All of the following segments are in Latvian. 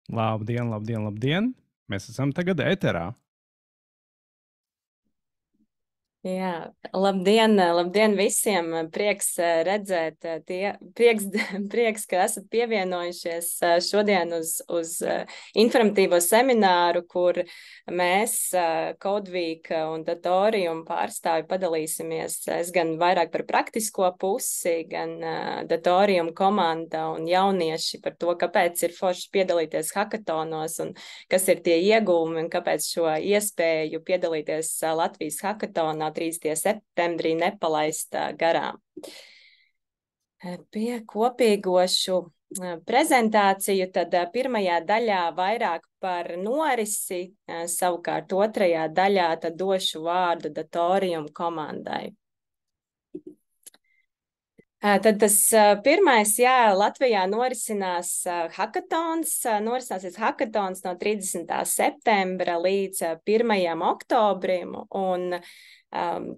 Labdien, labdien, labdien! Mēs esam tagad ēterā. Jā, labdien, labdien visiem! Prieks redzēt, prieks, ka esat pievienojušies šodien uz informatīvo semināru, kur mēs, Codevīk un Datorium pārstāvi padalīsimies. Es gan vairāk par praktisko pusi, gan Datorium komanda un jaunieši par to, kāpēc ir forši piedalīties hakatonos un kas ir tie ieguvumi un kāpēc šo iespēju piedalīties Latvijas hakatonā 30. septembrī nepalaist garām. Pie kopīgošu prezentāciju, tad pirmajā daļā vairāk par norisi, savukārt otrajā daļā tad došu vārdu Datorium komandai. Tad tas pirmais, Latvijā norisināsies hakatons no 30. septembra līdz 1. oktobrim, un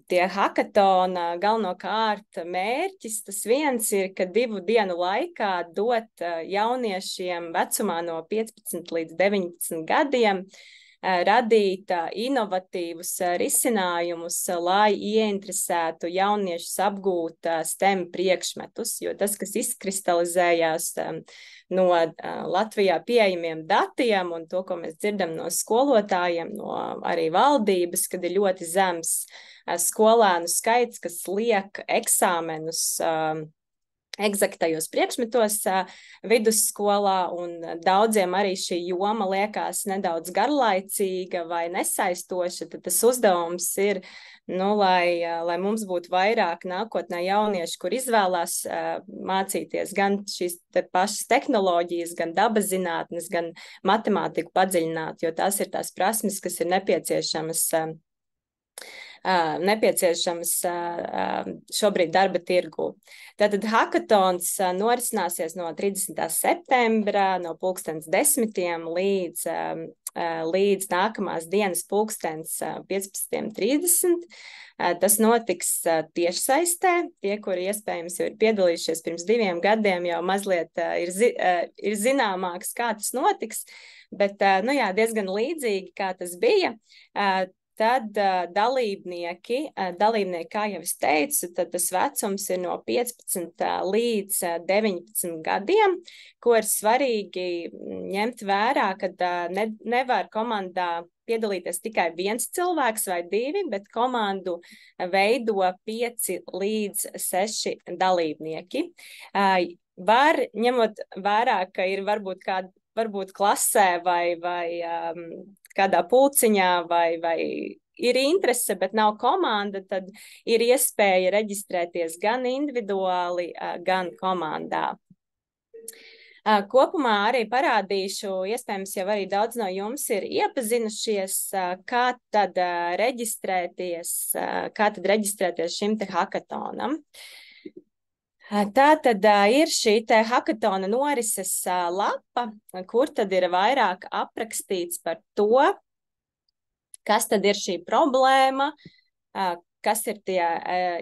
tie hakatona galvenokārt mērķis, tas viens ir, ka 2 dienu laikā dot jauniešiem vecumā no 15 līdz 19 gadiem radīt inovatīvus risinājumus, lai ieinteresētu jauniešus apgūt STEM priekšmetus, jo tas, kas izkristalizējās no Latvijā pieejamiem datiem un to, ko mēs dzirdam no skolotājiem, no arī valdības, kad ir ļoti zems skolēnu skaits, kas liek eksāmenus eksaktajos priekšmetos vidusskolā, un daudziem arī šī joma liekas nedaudz garlaicīga vai nesaistoša, tad tas uzdevums ir, lai mums būtu vairāk nākotnē jaunieši, kur izvēlās mācīties gan šīs pašas tehnoloģijas, gan dabas zinātnes, gan matemātiku padziļināt, jo tās ir tās prasmes, kas ir nepieciešamas šobrīd darba tirgu. Tātad hakatons norisināsies no 30. septembra no 10:00 līdz nākamās dienas 15:30. Tas notiks tiešsaistē. Tie, kuri iespējams jau ir piedalījušies pirms 2 gadiem, jau mazliet ir zināmāks, kā tas notiks, bet diezgan līdzīgi, kā tas bija. Tad dalībnieki, kā jau es teicu, tad tas vecums ir no 15 līdz 19 gadiem, ko ir svarīgi ņemt vērā, kad nevar komandā piedalīties tikai 1 cilvēks vai 2, bet komandu veido 5 līdz 6 dalībnieki. Var, ņemot vērā, ka ir varbūt klasē vai kādā pulciņā vai ir interese, bet nav komanda, tad ir iespēja reģistrēties gan individuāli, gan komandā. Kopumā arī parādīšu, iespējams jau arī daudz no jums ir iepazinušies, kā tad reģistrēties šim te hakatonam. Tā tad ir šī te hakatona norises lapa, kur tad ir vairāk aprakstīts par to, kas tad ir šī problēma, kas ir tie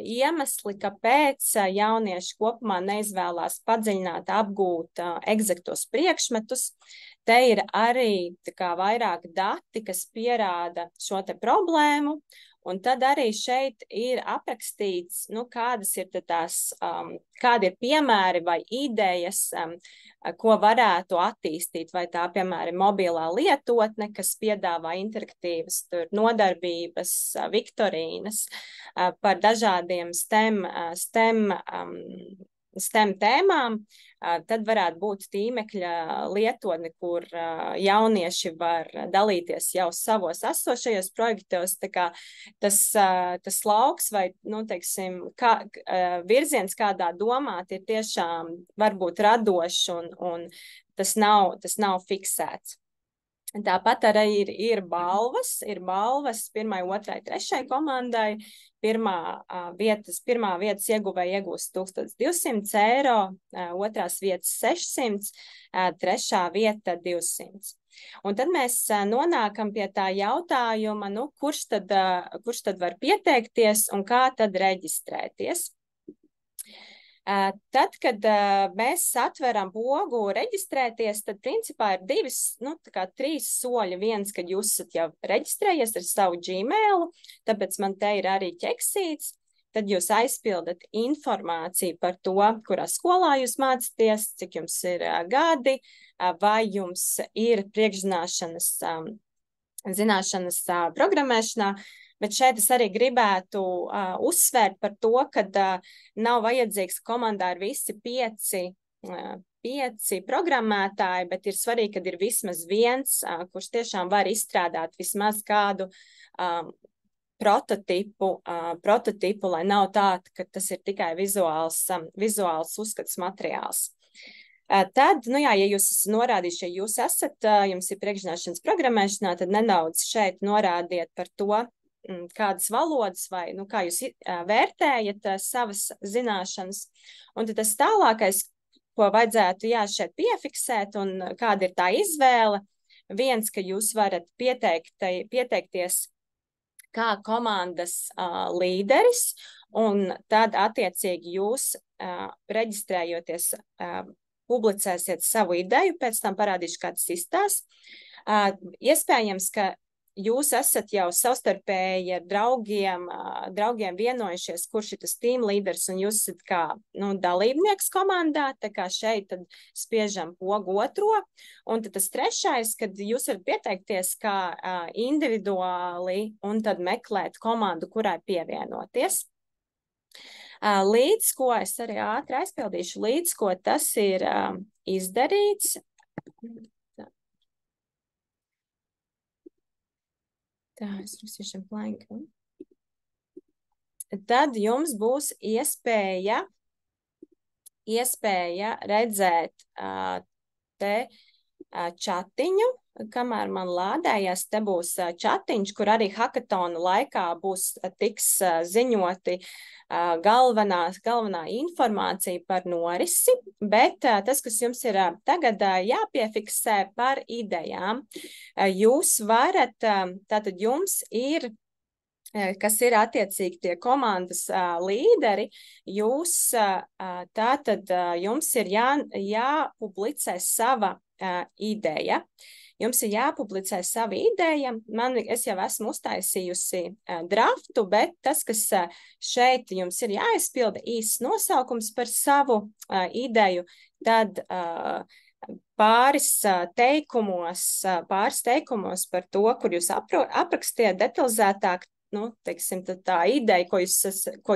iemesli, kāpēc jaunieši kopumā neizvēlās padziļināt, apgūt eksaktos priekšmetus. Te ir arī vairāk dati, kas pierāda šo te problēmu. Un tad arī šeit ir aprakstīts, kādas ir kādi ir piemēri vai idejas, ko varētu attīstīt, vai tā, piemēram, mobilā lietotne, kas piedāvā interaktīvas nodarbības, viktorīnas par dažādiem STEM tēmām, tad varētu būt tīmekļa lietotne, kur jaunieši var dalīties jau savos esošajos projektos. Tā kā tas lauks vai, virziens, kādā domāt, ir tiešām varbūt radošs un tas nav fiksēts. Tāpat arī ir balvas. Ir balvas 1., 2., 3. komandai. Pirmā vietas ieguvēja iegūst 1200 eiro, 2. vietas 600, 3. vieta 200. Un tad mēs nonākam pie tā jautājuma, kurš tad var pieteikties un kā tad reģistrēties. Tad, kad mēs atveram pogu reģistrēties, tad principā ir trīs soļi. Viens, kad jūs esat jau reģistrējies ar savu Gmail, tāpēc man te ir arī ķeksīts. Tad jūs aizpildat informāciju par to, kurā skolā jūs mācāties, cik jums ir gadi, vai jums ir zināšanas programmēšanā. Bet šeit es arī gribētu uzsvērt par to, ka nav vajadzīgs, ka komandā ir visi pieci programmētāji, bet ir svarīgi, ka ir vismaz viens, kurš tiešām var izstrādāt vismaz kādu prototipu, lai nav tā, ka tas ir tikai vizuāls uzskats materiāls. Tad, ja jūs esat norādījuši, ja jūs jums ir priekšzināšanas programmēšanā, tad nedaudz šeit norādiet par to, kādas valodas vai kā jūs vērtējat savas zināšanas. Un tad tas tālākais, ko vajadzētu šeit piefiksēt un kāda ir tā izvēle. Viens, ka jūs varat pieteikties kā komandas līderis, un tad attiecīgi jūs reģistrējoties publicēsiet savu ideju, pēc tam parādīšu, kā tas izstās. Iespējams, ka jūs esat jau savstarpēji ar draugiem vienojušies, kurš ir tas team līderis, un jūs esat kā dalībnieks komandā, tā kā šeit tad spiežam pogu otro. Un tad tas trešais, kad jūs varat pieteikties kā individuāli un tad meklēt komandu, kurai pievienoties. Līdz ko es arī ātri aizpildīšu, līdz ko tas ir izdarīts. Tā, es rakstīšu blanku. Tad jums būs iespēja redzēt te čatiņu, kamēr man lādējās, te būs čatiņš, kur arī hakatona laikā tiks ziņoti galvenā informācija par norisi, bet tas, kas jums ir tagad jāpiefiksē par idejām, jūs varat, tātad jums ir, kas ir attiecīgi tie komandas līderi, jums ir jāpublicē sava ideja. Jums ir jāpublicē sava ideja. Es jau esmu uztaisījusi draftu, bet tas, kas šeit jums ir jāizpilda īsts nosaukums par savu ideju, tad pāris teikumos par to, kur jūs aprakstiet detalizētāk, teiksim, tā ideja, ko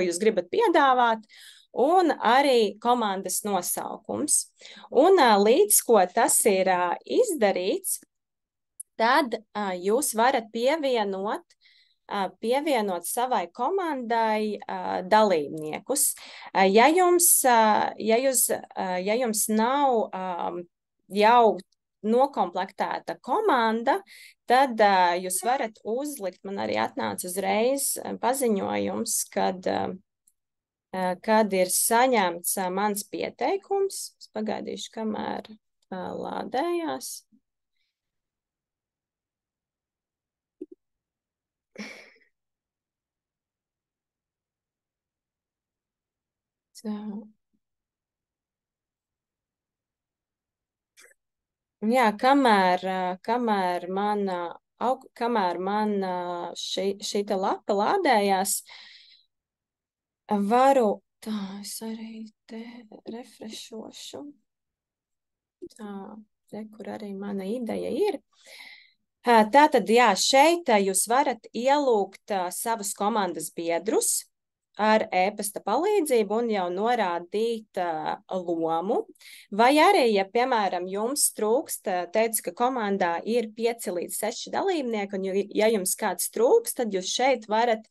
jūs gribat piedāvāt, un arī komandas nosaukums. Un līdz ko tas ir izdarīts, tad jūs varat pievienot savai komandai dalībniekus. Ja jums nav jau nokomplektēta komanda, tad jūs varat uzlikt, man arī atnāca uzreiz paziņojums, kad ir saņemts mans pieteikums. Es pagaidīšu, kamēr lādējās. Tā. Jā, kamēr man šī lapa lādējās, varu, tā, es arī te refrešošu. Tā, kur arī mana ideja ir. Tātad, šeit jūs varat ielūgt savus komandas biedrus ar e-pasta palīdzību un jau norādīt lomu. Vai arī, ja, piemēram, jums trūkst, teicu, ka komandā ir 5 līdz 6 dalībnieki, un ja jums kāds trūkst, tad jūs šeit varat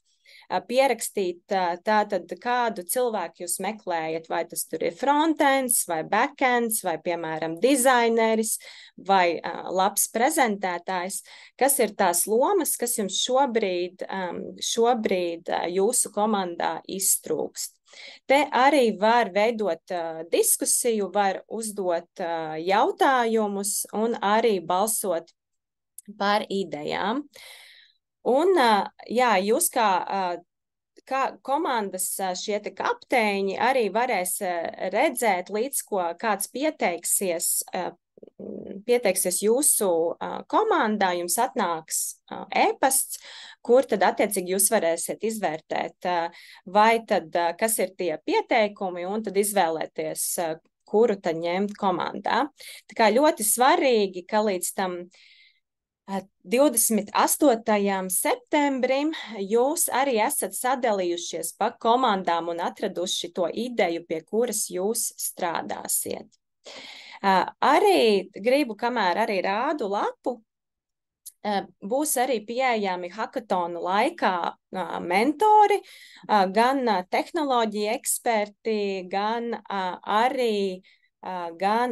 pierakstīt tātad, kādu cilvēku jūs meklējat, vai tas tur ir frontends, vai backends, vai, piemēram, dizaineris, vai labs prezentētājs, kas ir tās lomas, kas jums šobrīd jūsu komandā iztrūkst. Te arī var veidot diskusiju, var uzdot jautājumus un arī balsot par idejām. Un, jā, jūs kā kā komandas šie te kapteiņi arī varēs redzēt, līdz ko kāds pieteiksies jūsu komandā, jums atnāks e-pasts, kur tad attiecīgi jūs varēsiet izvērtēt, vai tad kas ir tie pieteikumi, un tad izvēlēties, kuru tad ņemt komandā. Tā kā ļoti svarīgi, ka līdz tam 28. septembrim jūs arī esat sadalījušies pa komandām un atraduši to ideju, pie kuras jūs strādāsiet. Arī gribu, kamēr arī rādu lapu, būs arī pieejami hackathonu laikā mentori, gan tehnoloģija eksperti, gan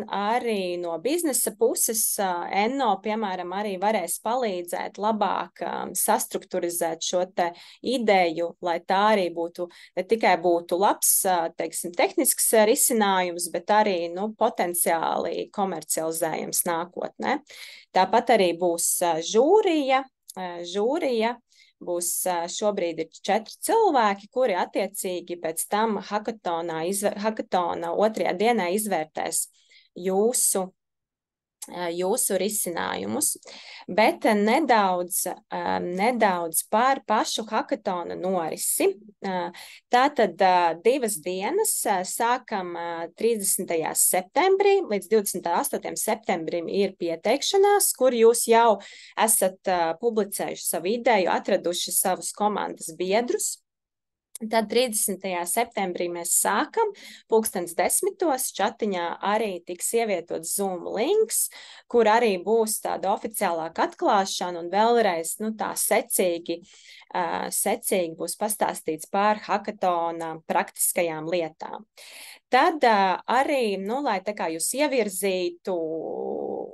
arī no biznesa puses. Enno, piemēram, arī varēs palīdzēt labāk sastrukturizēt šo te ideju, lai tā arī būtu, ne tikai būtu labs, teiksim, tehnisks risinājums, bet arī, potenciāli komercializējams nākotnē. Tāpat arī būs žūrija. Būs šobrīd ir 4 cilvēki, kuri attiecīgi pēc tam hackathona 2. dienā izvērtēs jūsu risinājumus, bet nedaudz par pašu hackathona norisi. Tātad 2 dienas sākam 30. septembrī, līdz 28. septembrim ir pieteikšanās, kur jūs jau esat publicējuši savu ideju, atraduši savus komandas biedrus. Tad 30. septembrī mēs sākam, 10:00 čatiņā arī tiks ievietots Zoom links, kur arī būs tāda oficiālāka atklāšana un vēlreiz tā secīgi būs pastāstīts par hackathona praktiskajām lietām. Tad arī, lai tā kā jūs ievirzītu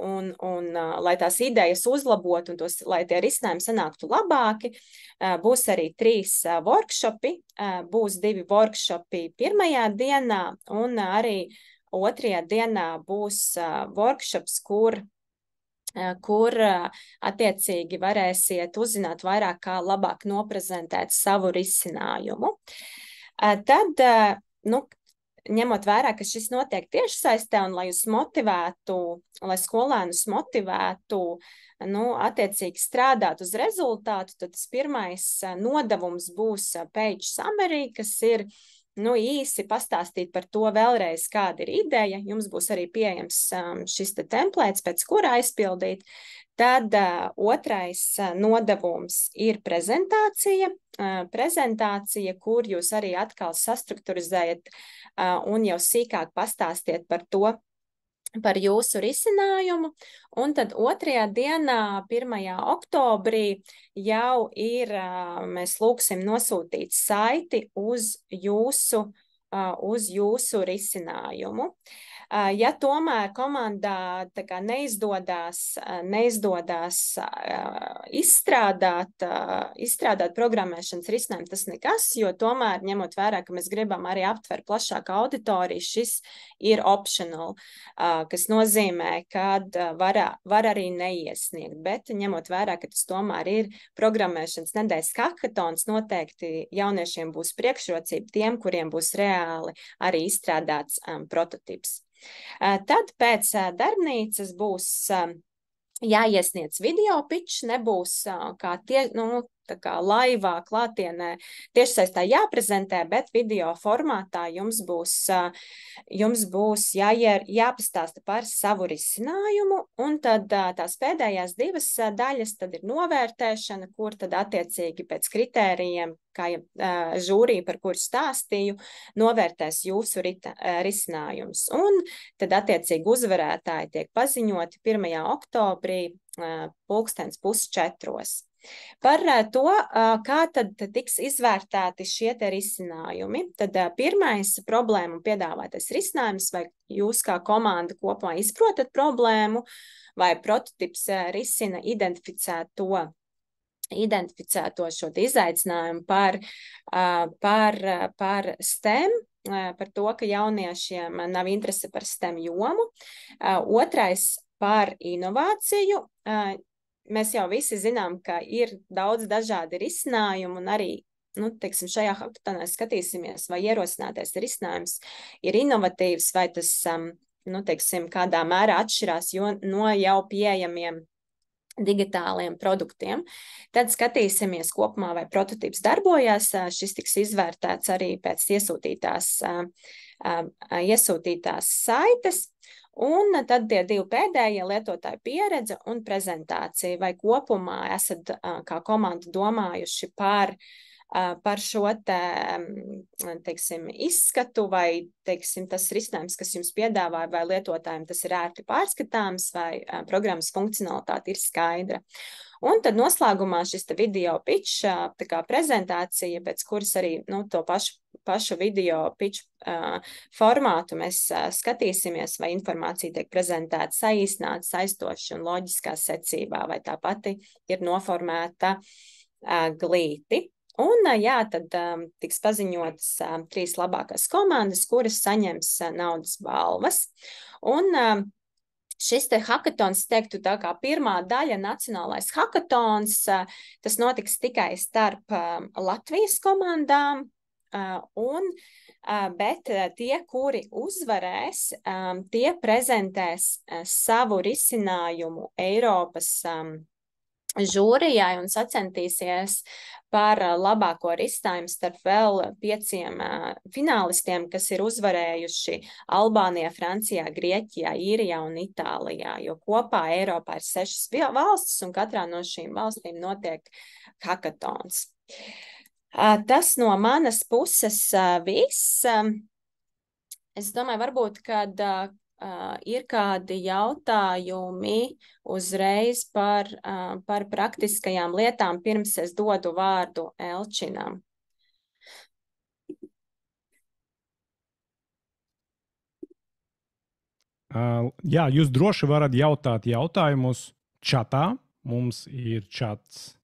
un lai tās idejas uzlabotu un lai tie risinājumi sanāktu labāki, būs arī 3 workshopi. Būs 2 workshopi 1. dienā un arī 2. dienā būs workshops, kur attiecīgi varēsiet uzzināt vairāk, kā labāk noprezentēt savu risinājumu. Tad, ņemot vērā, ka šis notiek tiešsaistē un lai skolēnus motivētu, attiecīgi strādāt uz rezultātu, tad tas pirmais nodevums būs page summary, kas ir, īsi pastāstīt par to vēlreiz, kāda ir ideja. Jums būs arī pieejams šis te templēts, pēc kura aizpildīt. Tad 2. nodevums ir prezentācija, kur jūs arī atkal sastrukturizējat un jau sīkāk pastāstiet par to, par jūsu risinājumu. Un tad 2. dienā, 1. oktobrī, jau ir, mēs lūksim nosūtīt saiti uz jūsu risinājumu. Ja tomēr komandā neizdodas izstrādāt programmēšanas risinājumu, tas nekas, jo tomēr, ņemot vērā, ka mēs gribam arī aptvert plašāku auditoriju, šis ir optional, kas nozīmē, ka var arī neiesniegt, bet ņemot vērā, ka tas tomēr ir programmēšanas nedēļas hackathons, noteikti jauniešiem būs priekšrocība tiem, kuriem būs reāli arī izstrādāts prototips. Tad pēc darbnīcas būs jāiesniedz video pitch, nebūs kā laivā, klātienē, tiešsaistē jāprezentē, bet video formātā jums būs jāpastāsta par savu risinājumu, un tad tās pēdējās 2 daļas tad ir novērtēšana, kur tad attiecīgi pēc kritērijiem, kā žūrija, par kuru stāstīju, novērtēs jūsu risinājumus. Un tad attiecīgi uzvarētāji tiek paziņoti 1. oktobrī 3:30. Par to, kā tad tiks izvērtēti šie te risinājumi, tad pirmais problēmu piedāvātais risinājums, vai jūs kā komanda kopumā izprotat problēmu, vai prototips risina identificēto šo izaicinājumu par STEM, par to, ka jauniešiem nav interese par STEM jomu. Otrais par inovāciju. Mēs jau visi zinām, ka ir daudz dažādi risinājumi un arī teiksim, šajā hackathonā skatīsimies, vai ierosinātais risinājums ir inovatīvs, vai tas, teiksim, kādā mērā atšķirās no jau pieejamiem digitāliem produktiem. Tad skatīsimies kopumā, vai prototyps darbojās. Šis tiks izvērtēts arī pēc iesūtītās saites. Un tad tie divi pēdējie lietotāju pieredze un prezentācija, vai kopumā esat kā komanda domājuši par šo teiksim, izskatu, vai teiksim, tas risinājums, kas jums piedāvāja, vai lietotājiem tas ir ērti pārskatāms, vai programmas funkcionalitāte ir skaidra. Un tad noslēgumā šis video pitch, tā kā prezentācija, pēc kuras arī to pašu video pitch formātu mēs skatīsimies, vai informācija tiek prezentēta saīsināta, saistoši un loģiskā secībā, vai tā pati ir noformēta glīti. Un, tad tiks paziņotas 3 labākās komandas, kuras saņems naudas balvas. Un šis te hackathons, teiktu, tā kā pirmā daļa nacionālais hackathons, tas notiks tikai starp Latvijas komandām, bet tie, kuri uzvarēs, tie prezentēs savu risinājumu Eiropas žūrijai un sacentīsies par labāko risinājumu starp vēl 5 finālistiem, kas ir uzvarējuši Albānijā, Francijā, Grieķijā, Īrijā un Itālijā, jo kopā Eiropā ir 6 valstis un katrā no šīm valstīm notiek hackathons. Tas no manas puses viss. Es domāju, varbūt, kad ir kādi jautājumi uzreiz par praktiskajām lietām, pirms es dodu vārdu Elčinam. Jā, jūs droši varat jautāt jautājumus čatā. Mums ir čats,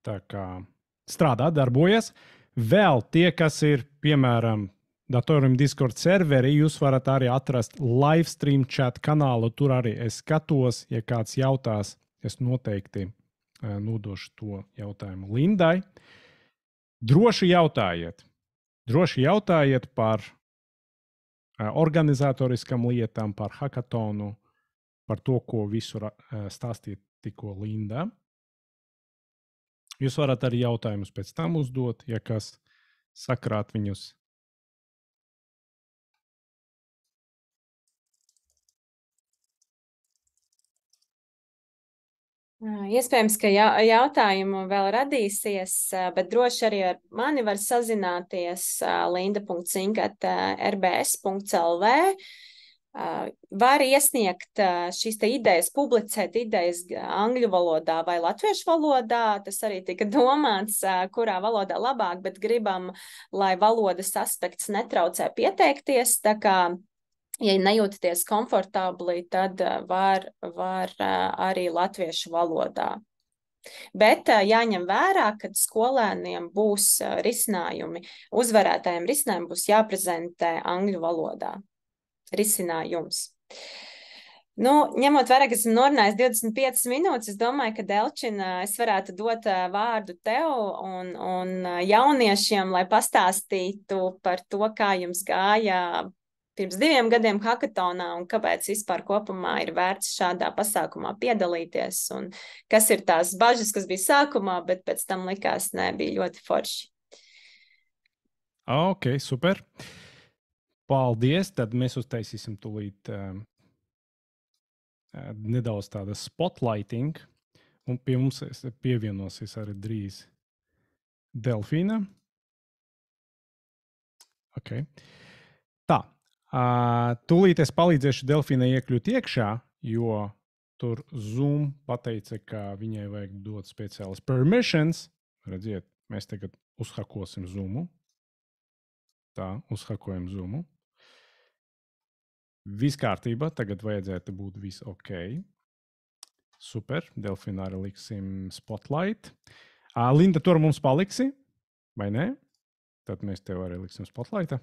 tā kā strādā, darbojas. Vēl tie, kas ir, piemēram, datoram Discord serveri, jūs varat arī atrast live stream chat kanālu. Tur arī es skatos, ja kāds jautās, es noteikti nodošu to jautājumu Lindai. Droši jautājiet par organizatoriskām lietām, par hackathonu, par to, ko visu stāstīja tikko Linda. Jūs varat arī jautājumus pēc tam uzdot, ja kas sakrāt viņus. Iespējams, ka jautājumu vēl radīsies, bet droši arī ar mani var sazināties linda.cinka@rbs.lv. Var iesniegt šīs te idejas, publicēt idejas angļu valodā vai latviešu valodā. Tas arī tika domāts, kurā valodā labāk, bet gribam, lai valodas aspekts netraucē pieteikties, tā kā ja nejūtaties komfortabli, tad var arī latviešu valodā. Bet jāņem vērā, ka skolēniem būs risinājumi, uzvarētājiem risinājumi būs jāprezentē angļu valodā. Risinājums. Ņemot vērā, ka esmu norunājis 25 minūtes, es domāju, ka Elčina, es varētu dot vārdu tev un jauniešiem, lai pastāstītu par to, kā jums gāja pirms 2 gadiem hackathonā un kāpēc vispār kopumā ir vērts šādā pasākumā piedalīties un kas ir tās bažas, kas bija sākumā, bet pēc tam likās, bija ļoti forši. Ok, super. Paldies, tad mēs uztaisīsim tūlīt nedaudz tāda spotlighting un pie mums pievienosies arī drīz Delfīna. Ok. Tā. Tūlīt es palīdzēšu Delfīnai iekļūt iekšā, jo tur Zoom pateica, ka viņai vajag dot speciālas permissions. Redziet, mēs tagad uzhakosim Zoomu. Tā, uzhakojam Zoomu. Viss kārtībā, tagad vajadzētu būt viss ok. Super, Delfīnā arī liksim spotlight. Linda, tur mums paliksi, vai ne? Tad mēs tev arī liksim spotlighta.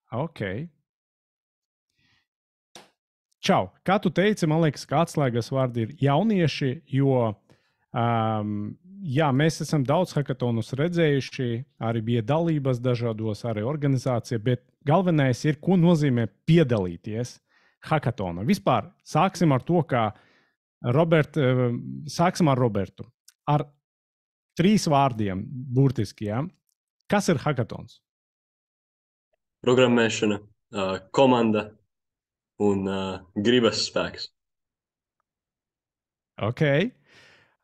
Ok. Čau. Kā tu teici, man liekas, ka atslēgas vārdi ir jaunieši, jo Jā, mēs esam daudz hackathonus redzējuši, arī bija dalības dažādos, arī organizācija, bet galvenais ir, ko nozīmē piedalīties hackathonā. Vispār sāksim ar to, kā sāksim ar Robertu. Ar 3 vārdiem burtiski, ja? Kas ir hackathons? Programmēšana, komanda un gribas spēks. Ok.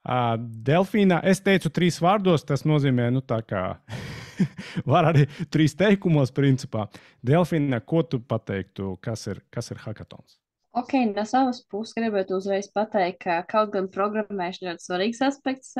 Delfīna, es teicu 3 vārdos, tas nozīmē, tā kā var arī 3 teikumos, principā. Delfīna, ko tu pateiktu, kas ir hackathons? Ok, no savas puses gribētu uzreiz pateikt, ka kaut gan programmēšana ļoti svarīgs aspekts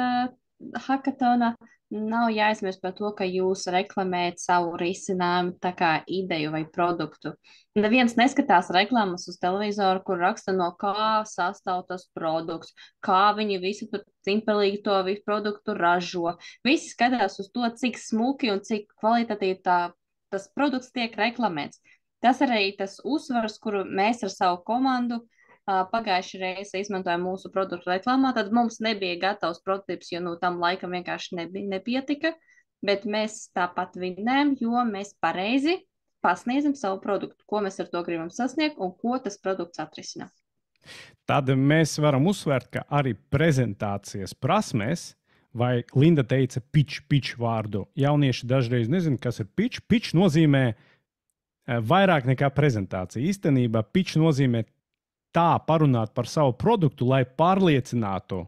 hackathonā, nav jāaizmirst par to, ka jūs reklamējat savu risinājumu, tā kā ideju vai produktu. Neviens neskatās reklāmas uz televizoru, kur raksta, no kā sastāv tas produkts, kā viņi visi tur cimpelīgi to visu produktu ražo. Visi skatās uz to, cik smuki un cik kvalitatīvi tas produkts tiek reklamēts. Tas arī tas uzsvars, kuru mēs ar savu komandu pagājušajā reizē izmantojām mūsu produktu reklāmā. Tad mums nebija gatavs prototyps, jo tam laikam vienkārši nepietika. Bet mēs tāpat vinnējam, jo mēs pareizi pasniedzam savu produktu, ko mēs ar to gribam sasniegt un ko tas produkts atrisina. Tad mēs varam uzsvērt, ka arī prezentācijas prasmēs, vai Linda teica pitch vārdu. Jaunieši dažreiz nezina, kas ir pitch. Pitch nozīmē vairāk nekā prezentācija. Īstenībā pitch nozīmē tā parunāt par savu produktu, lai pārliecinātu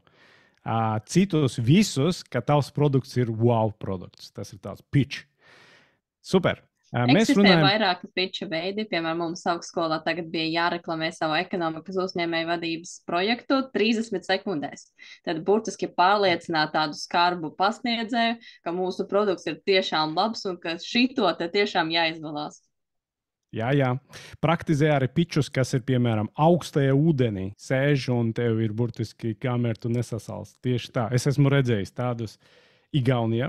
citus visus, ka tavs produkts ir wow produkts. Tas ir tāds pitch. Super. Mēs runājam vairāki pitcha veidi. Piemēram, mums augstskolā tagad bija jāreklamē savu ekonomikas uzņēmēju vadības projektu 30 sekundēs. Tad burtiski pārliecināt tādu skarbu pasniedzēju, ka mūsu produkts ir tiešām labs un ka šito te tiešām jāizvēlās. Jā. Praktizē arī pičus, kas ir, piemēram, augstajā ūdenī. Sēž un tev ir burtiski kamēr tu nesasals. Tieši tā. Es esmu redzējis tādus Igaunijā.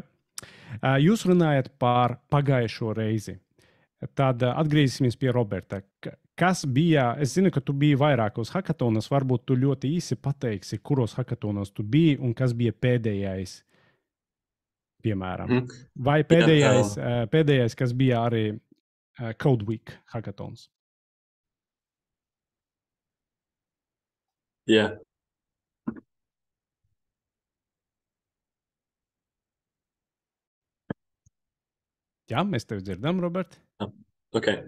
Jūs runājat par pagājušo reizi. Tad atgriezīsimies pie Roberta. Kas bija, es zinu, ka tu biji vairākos hackathonos, varbūt tu ļoti īsi pateiksi, kuros hackathonos tu biji un kas bija pēdējais, piemēram. Vai pēdējais, kas bija arī Code Week hackathons. Jā. Jā, mēs tevi dzirdam, Robert. Okay.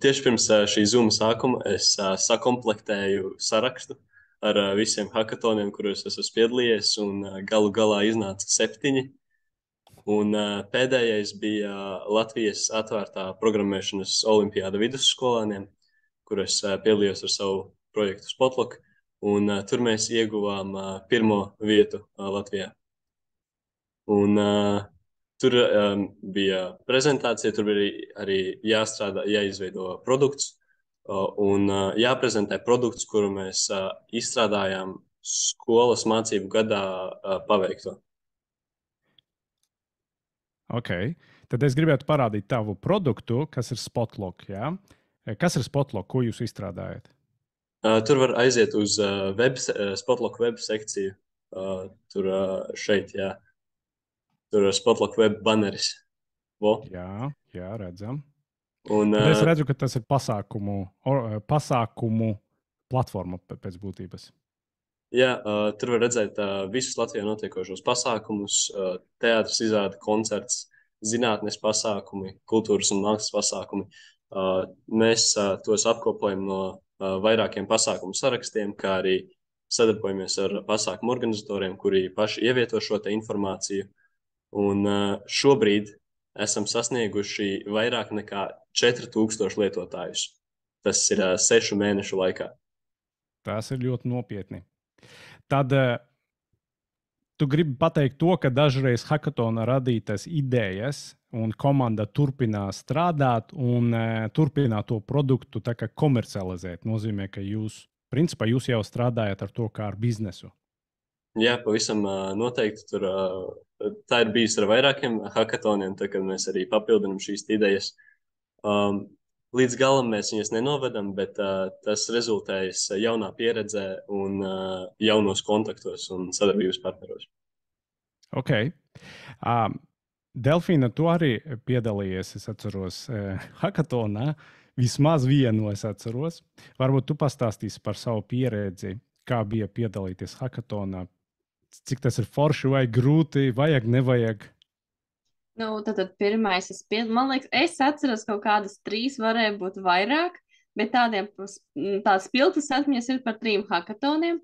Tieši pirms šī Zoom sākuma es sakomplektēju sarakstu ar visiem hackathoniem, kuros esmu piedalījies, un galu galā iznāca 7. Un pēdējais bija Latvijas atvērtā programmēšanas olimpiāda vidusskolāniem, kur es piedalījos ar savu projektu Spotlock, un tur mēs ieguvām 1. vietu Latvijā. Un tur bija prezentācija, tur bija arī jāizveido produkts, un jāprezentē produkts, kuru mēs izstrādājām skolas mācību gadā paveikto. Ok, tad es gribētu parādīt tavu produktu, kas ir Spotlock. Ja? Kas ir Spotlock, ko jūs izstrādājat? Tur var aiziet uz Spotlock web sekciju. Tur šeit, jā. Tur ir Spotlock web banneris. Jā, redzam. Un, es redzu, ka tas ir pasākumu platforma pēc būtības. Jā, tur var redzēt visus Latvijā notiekošos pasākumus, teātris izrādi, koncerts, zinātnes pasākumi, kultūras un mākslas pasākumi. Mēs tos apkopojam no vairākiem pasākumu sarakstiem, kā arī sadarbojamies ar pasākumu organizatoriem, kuri paši ievieto šo te informāciju. Un šobrīd esam sasnieguši vairāk nekā 4000 lietotājus. Tas ir 6 mēnešu laikā. Tas ir ļoti nopietni. Tad tu gribi pateikt to, ka dažreiz hackathonā radītas idejas un komanda turpinās strādāt un turpināt to produktu tā kā komercializēt. Nozīmē, ka jūs jau strādājat ar to kā ar biznesu. Jā, pavisam noteikti. Tā ir bijis ar vairākiem hackathoniem, tad, kad mēs arī papildinām šīs idejas. līdz galam mēs viņus nenovedam, bet tas rezultējas jaunā pieredzē un jaunos kontaktos un sadarbības partneros. Ok. Delfīna, tu arī piedalījies, es atceros, hackathonā. Vismaz vienu es atceros. Varbūt tu pastāstīsi par savu pieredzi, kā bija piedalīties hackathonā. Cik tas ir forši vai grūti, vajag, nevajag? Nu, tad pirmais, man liekas, es atceros kaut kādas 3, varēja būt vairāk, bet tādas spilgtas atmiņas ir par 3 hackathoniem.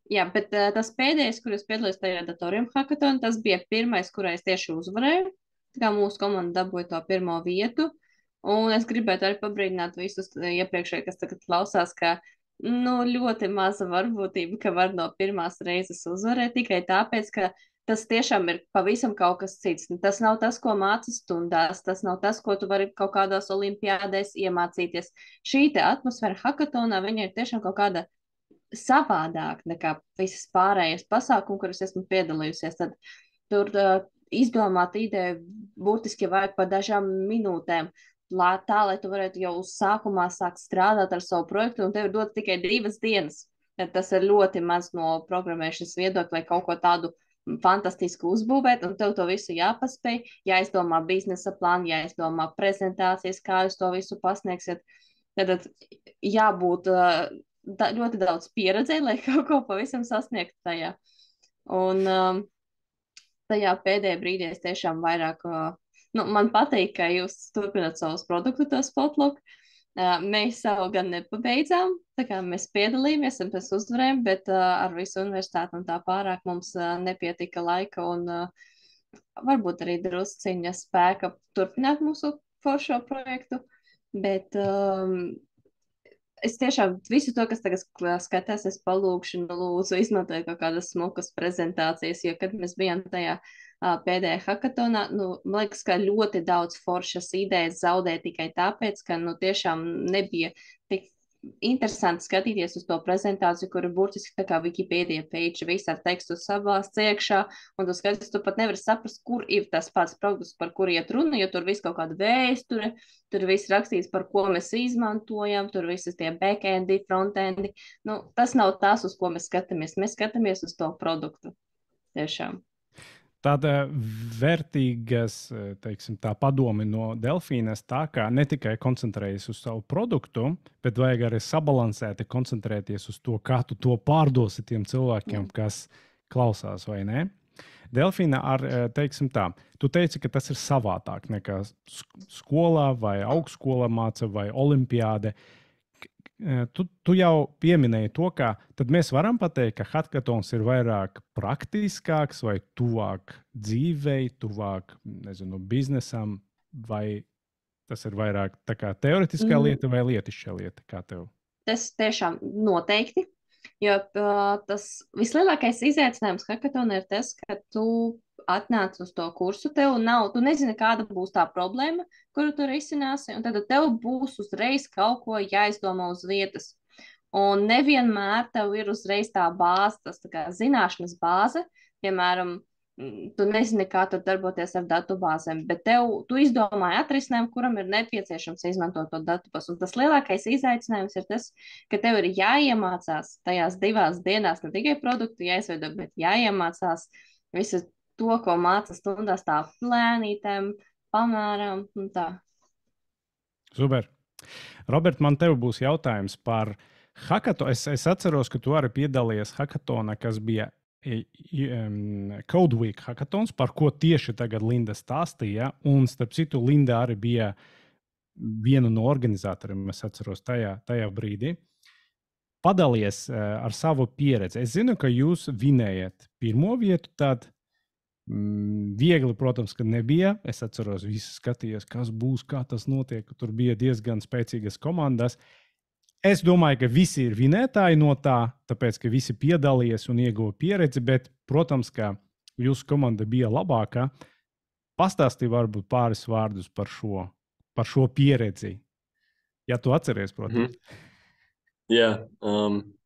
Jā, bet tas pēdējais, kur es piedalījos tajā datoriem hackathonā, tas bija pirmais, kurā es tieši uzvarēju. Tā kā mūsu komanda dabūja to 1. vietu. Un es gribētu arī pabrīdināt visus iepriekšēji, kas tagad klausās, ka ļoti maza varbūtība, ka var no pirmās reizes uzvarēt tikai tāpēc, ka tas tiešām ir pavisam kaut kas cits. Tas nav tas, ko mācas stundās, tas nav tas, ko tu vari kaut kādās olimpiādēs iemācīties. Šī te atmosfēra hackathonā, viņa ir tiešām kaut kāda savādāk nekā visas pārējās pasākumi, kuras esmu piedalījusies. Tad tur izdomāt ideju būtiski vajag pa dažām minūtēm, lai tu varētu jau uz sākumā sākt strādāt ar savu projektu, un tev ir dot tikai 2 dienas. Tad tas ir ļoti maz no programmēšanas viedokļa, lai kaut ko tādu fantastisku uzbūvēt, un tev to visu jāpaspēj, jāizdomā biznesa plāni, jāizdomā prezentācijas, kā jūs to visu pasniegsiet. Tad jābūt ļoti daudz pieredzē, lai kaut ko pavisam sasniegtu tajā. Un tajā pēdējā brīdī es tiešām vairāk, man patīk, ka jūs turpināt savus produktu, to Spotlock. Mēs savu gan nepabeidzām, tā kā mēs piedalījāmies un mēs uzvarējām, bet ar visu universitāti un tā pārāk mums nepietika laika un varbūt arī drusciņa spēka turpināt mūsu foršo projektu, bet es tiešām visu to, kas tagad skatās, es palūkšu, lūdzu, izmantoju kaut kādas smukas prezentācijas, jo, kad mēs bijām tajā pēdējā hackathonā, man liekas, ka ļoti daudz foršas idejas zaudēja tikai tāpēc, ka, tiešām nebija tik interesanti skatīties uz to prezentāciju, kur ir burtiski tā kā Wikipedia page, viss ar tekstu savās ciekšā, un tu skaties, tu pat nevari saprast, kur ir tas pats produkts, par kur iet runa, jo tur viss kaut kāda vēsture, tur viss rakstīts, par ko mēs izmantojam, tur visas tie backendi, frontendi. Tas nav tas, uz ko mēs skatāmies uz to produktu. Tiešām. Tāda vērtīgas, teiksim, tā padomi no Delfīnas tā, ka ne tikai koncentrējas uz savu produktu, bet vajag arī sabalansēti koncentrēties uz to, kā tu to pārdosi tiem cilvēkiem, kas klausās, vai ne? Delfīna, teiksim tā, tu teici, ka tas ir savādāk nekā skolā vai augstskolā māca vai olimpiāde. Tu jau pieminēji to, ka tad mēs varam pateikt, ka hackathons ir vairāk praktiskāks vai tuvāk dzīvei, tuvāk, biznesam, vai tas ir vairāk tā kā teoretiskā lieta vai lietišķā lieta, kā tev? Tas tiešām noteikti, jo tas vislielākais izaicinājums hackathonā ir tas, ka tu atnāc uz to kursu, tu nezini, kāda būs tā problēma, kuru tu risināsi, un tad tev būs uzreiz kaut ko jāizdomā uz vietas. Un nevienmēr tev ir uzreiz tā bāze, tas tā kā zināšanas bāze, piemēram, tu nezini, kā tur darboties ar datubāzēm, bet tu izdomāji atrisinājumu, kuram ir nepieciešams izmantot to datubāzi. Un tas lielākais izaicinājums ir tas, ka tev ir jāiemācās tajās 2 dienās ne tikai produktu jāizveido, bet jāiemācās visu to, ko māca stundās tā plēnītēm, pamēram un tā. Super. Robert, man tev būs jautājums par hackathonu. Es atceros, ka tu arī piedalījies hackathonā, kas bija Code Week hackathons, par ko tieši tagad Linda stāstīja. Un, starp citu, Linda arī bija viena no organizatoriem, es atceros tajā brīdī. Padalies ar savu pieredzi. Es zinu, ka jūs vinējat 1. vietu, tad viegli, protams, ka nebija. Es atceros, visi skatījās, kas būs, kā tas notiek. Tur bija diezgan spēcīgas komandas. Es domāju, ka visi ir vinētāji no tā, tāpēc, ka visi piedalījās un ieguva pieredzi, bet, protams, ka jūsu komanda bija labākā. Pastāstīja varbūt pāris vārdus par šo pieredzi. Ja tu atceries, protams. Jā,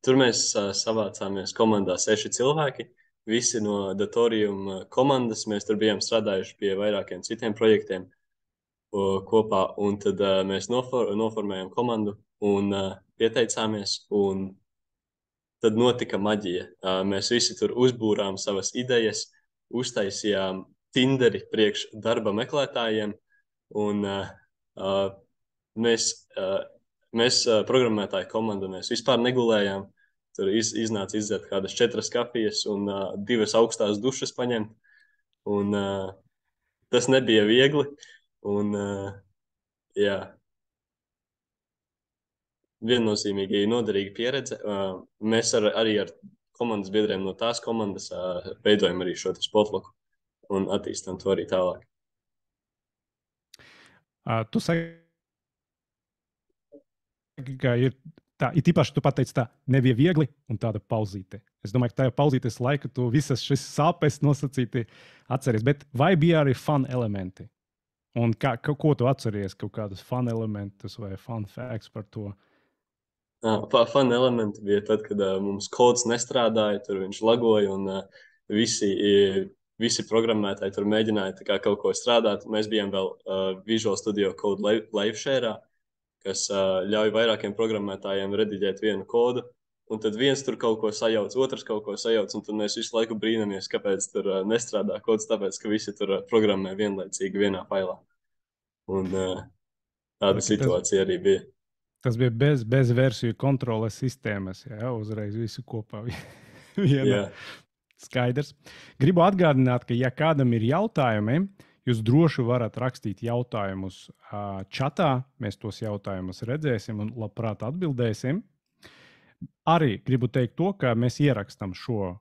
tur mēs savācāmies komandā 6 cilvēki. Visi no Datorium komandas, mēs tur bijām strādājuši pie vairākiem citiem projektiem. kopā, un tad mēs noformējām komandu un pieteicāmies, un tad notika maģija. Mēs visi tur uzbūrām savas idejas, uztaisījām Tinderi priekš darba meklētājiem, un mēs programmētāju komandu, mēs vispār negulējām. Tur iznāca izdzert kādas 4 kafijas un 2 augstās dušas paņemt. Un tas nebija viegli. Un jā, viennozīmīgi noderīga pieredze. Mēs arī ar komandas biedriem no tās komandas veidojam arī šo spotloku un attīstam to arī tālāk. Tu saki, ka ir tā, it īpaši tu pateici tā, nebija viegli un tāda pauzīte. Es domāju, ka tajā pauzītes laika tu visas šis sāpes nosacīti atceries, bet vai bija arī fun elementi? Un ko tu atceries, kaut kādus fun elementus vai fun facts par to? Fun elementi bija tad, kad mums kods nestrādāja, tur viņš lagoja un visi programmētāji tur mēģināja kaut ko strādāt. Mēs bijām vēl Visual Studio Code live share, kas ļauj vairākiem programmētājiem rediģēt vienu kodu, un tad viens tur kaut ko sajauc, otrs kaut ko sajauc, un tad mēs visu laiku brīnamies, kāpēc tur nestrādā kods, tāpēc, ka visi tur programmē vienlaicīgi vienā failā. Un tāda situācija arī bija. Tas bija bez versiju kontroles sistēmas, jā, uzreiz visu kopā vienā. Skaidrs. Gribu atgādināt, ka ja kādam ir jautājumi, jūs droši varat rakstīt jautājumus čatā. Mēs tos jautājumus redzēsim un labprāt atbildēsim. Arī gribu teikt to, ka mēs ierakstam šo